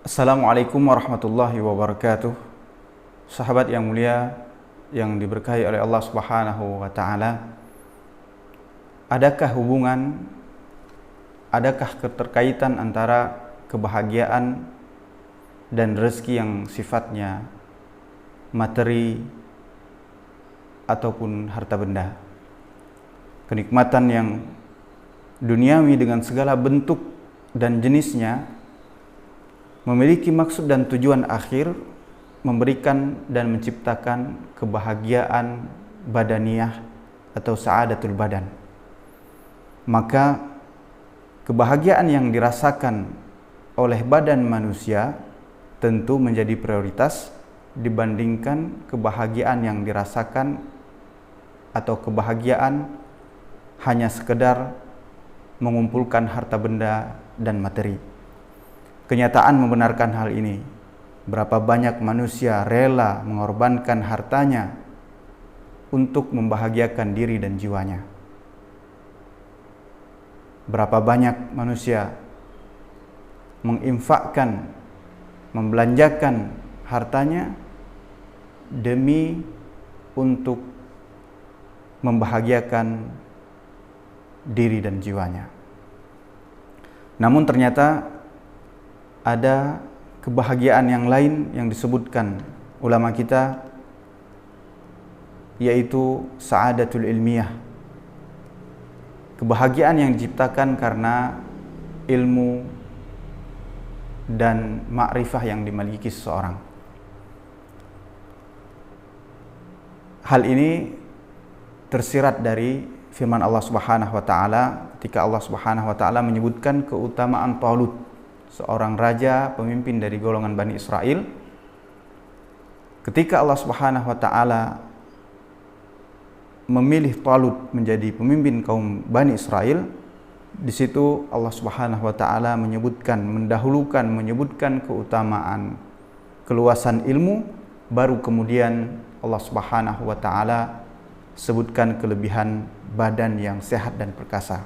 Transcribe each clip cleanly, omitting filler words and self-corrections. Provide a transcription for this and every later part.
Assalamualaikum warahmatullahi wabarakatuh. Sahabat yang mulia yang diberkahi oleh Allah Subhanahu wa taala. Adakah keterkaitan antara kebahagiaan dan rezeki yang sifatnya materi ataupun harta benda? Kenikmatan yang duniawi dengan segala bentuk dan jenisnya memiliki maksud dan tujuan akhir memberikan dan menciptakan kebahagiaan badaniyah atau sa'adatul badan. Maka kebahagiaan yang dirasakan oleh badan manusia tentu menjadi prioritas dibandingkan kebahagiaan yang dirasakan atau kebahagiaan hanya sekedar mengumpulkan harta benda dan materi. Kenyataan membenarkan hal ini. Berapa banyak manusia rela mengorbankan hartanya untuk membahagiakan diri dan jiwanya. Berapa banyak manusia menginfakkan, membelanjakan hartanya demi untuk membahagiakan diri dan jiwanya. Namun ternyata ada kebahagiaan yang lain yang disebutkan ulama kita, yaitu sa'adatul ilmiah. Kebahagiaan yang diciptakan karena ilmu dan ma'rifah yang dimiliki seseorang. Hal ini tersirat dari firman Allah Subhanahu wa taala ketika Allah Subhanahu wa taala menyebutkan keutamaan Talut, seorang raja pemimpin dari golongan Bani Israel. Ketika Allah Subhanahu wa taala memilih Talut menjadi pemimpin kaum Bani Israel, di situ Allah Subhanahu wa taala menyebutkan keutamaan keluasan ilmu, baru kemudian Allah Subhanahu wa taala sebutkan kelebihan badan yang sehat dan perkasa.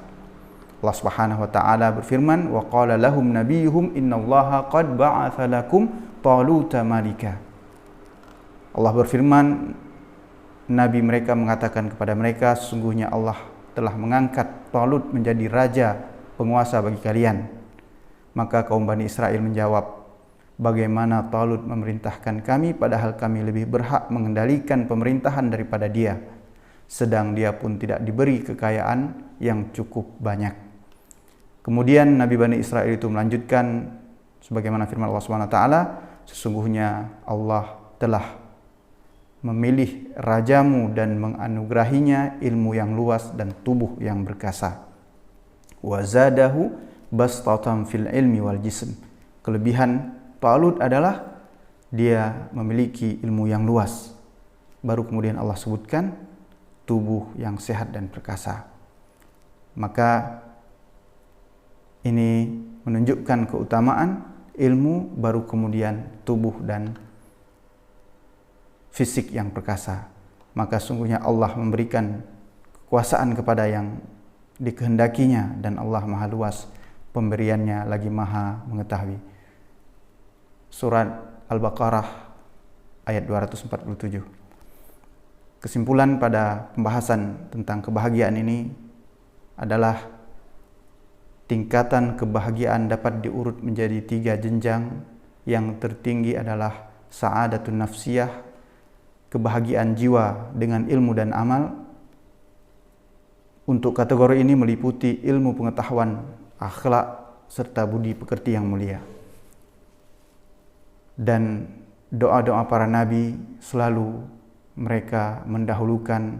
Allah Subhanahu wa taala berfirman, wa qala lahum nabiyuhum innallaha qad ba'atsa lakum taluta malika. Allah berfirman, nabi mereka mengatakan kepada mereka, sesungguhnya Allah telah mengangkat Talut menjadi raja penguasa bagi kalian. Maka kaum Bani Israel menjawab, bagaimana Talut memerintahkan kami padahal kami lebih berhak mengendalikan pemerintahan daripada dia, sedang dia pun tidak diberi kekayaan yang cukup banyak. Kemudian Nabi Bani Israel itu melanjutkan sebagaimana firman Allah Subhanahu wa taala, sesungguhnya Allah telah memilih rajamu dan menganugerahinya ilmu yang luas dan tubuh yang berkasa. Wa zadahu bastatan fil ilmi wal jism. Kelebihan Talut adalah dia memiliki ilmu yang luas. Baru kemudian Allah sebutkan tubuh yang sehat dan perkasa. Maka ini menunjukkan keutamaan ilmu, baru kemudian tubuh dan fisik yang perkasa. Maka sungguhnya Allah memberikan kekuasaan kepada yang dikehendakinya, dan Allah maha luas pemberiannya lagi maha mengetahui. Surat Al-Baqarah ayat 247. Kesimpulan pada pembahasan tentang kebahagiaan ini adalah tingkatan kebahagiaan dapat diurut menjadi 3 jenjang. Yang tertinggi adalah sa'adatun nafsiyah, kebahagiaan jiwa dengan ilmu dan amal. Untuk kategori ini meliputi ilmu pengetahuan, akhlak, serta budi pekerti yang mulia. Dan doa-doa para nabi selalu mereka mendahulukan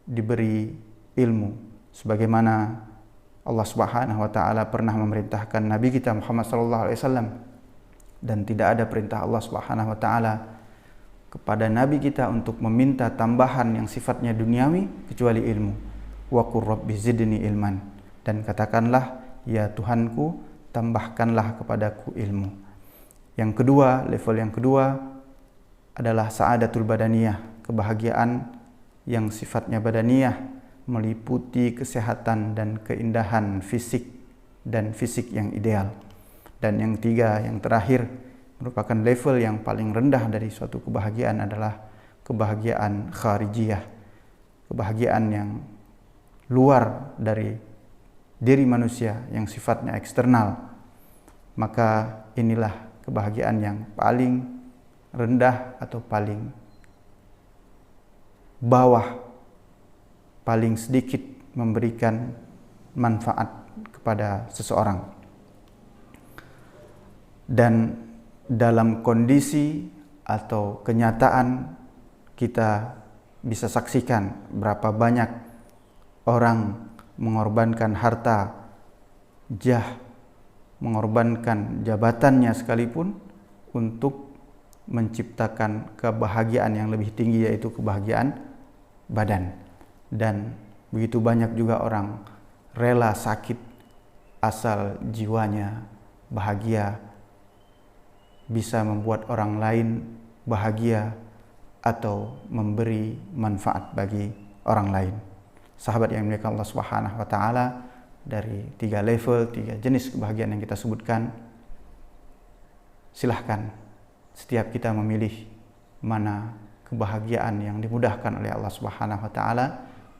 diberi ilmu, sebagaimana Allah Subhanahu wa taala pernah memerintahkan Nabi kita Muhammad sallallahu alaihi wasallam, dan tidak ada perintah Allah Subhanahu wa taala kepada nabi kita untuk meminta tambahan yang sifatnya duniawi kecuali ilmu. Wa qur rabbi zidni ilman, dan katakanlah, ya Tuhanku, tambahkanlah kepadaku ilmu. Yang kedua, level yang kedua adalah sa'adatul badaniyah, kebahagiaan yang sifatnya badaniyah, meliputi kesehatan dan keindahan fisik dan fisik yang ideal. Dan yang ketiga, yang terakhir, merupakan level yang paling rendah dari suatu kebahagiaan adalah kebahagiaan kharijiyah, kebahagiaan yang luar dari diri manusia yang sifatnya eksternal. Maka inilah kebahagiaan yang paling rendah atau paling bawah, paling sedikit memberikan manfaat kepada seseorang. Dan dalam kondisi atau kenyataan kita bisa saksikan berapa banyak orang mengorbankan harta, jah, mengorbankan jabatannya sekalipun untuk menciptakan kebahagiaan yang lebih tinggi, yaitu kebahagiaan badan. Dan begitu banyak juga orang rela sakit asal jiwanya bahagia, bisa membuat orang lain bahagia atau memberi manfaat bagi orang lain. Sahabat yang dimuliakan Allah Subhanahu wa taala, dari 3 level, 3 jenis kebahagiaan yang kita sebutkan, silahkan setiap kita memilih mana kebahagiaan yang dimudahkan oleh Allah Subhanahu wa taala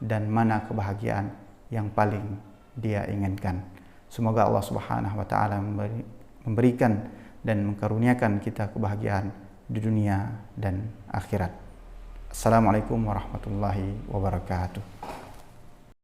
dan mana kebahagiaan yang paling Dia inginkan. Semoga Allah Subhanahu wa taala memberikan dan mengkaruniakan kita kebahagiaan di dunia dan akhirat. Assalamualaikum warahmatullahi wabarakatuh.